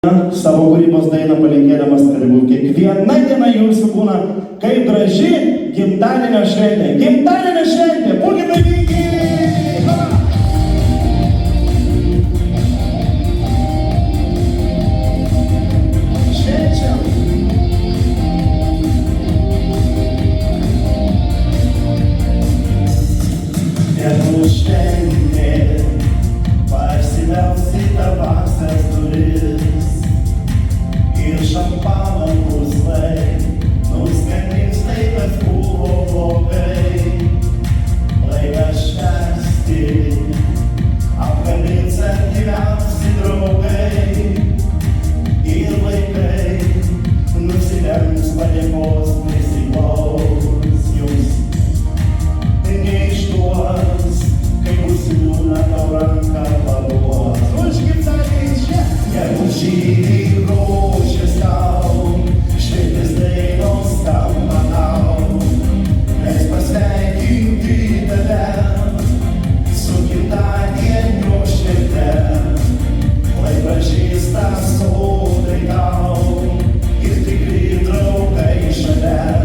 Savo kūrybos dainą palinkėdamas, kad kiekviena diena jūsų būna kaip graži gimtadienio šventė. Gimtadienio šventė, būkite laimingi! Švenčiam! Dienų šventė, parsibelsi tavasias duris. Ir šampano puslai nuskandins tai, kas buvo blogai. Laikas švęsti, apkabins artimiausi draugai. Ir vaikai nusilems padėkos prisiglaus jums. Neišduos, kai bus liūdna tau ranką paduos. Už gimtadienį čia, jeigu žydi rožės tau, šventės dainos skamba tau. Leis pasveikinti tave su gimtadienio švente. Lai pažįsta sodai tau ir tikri draugai šalia.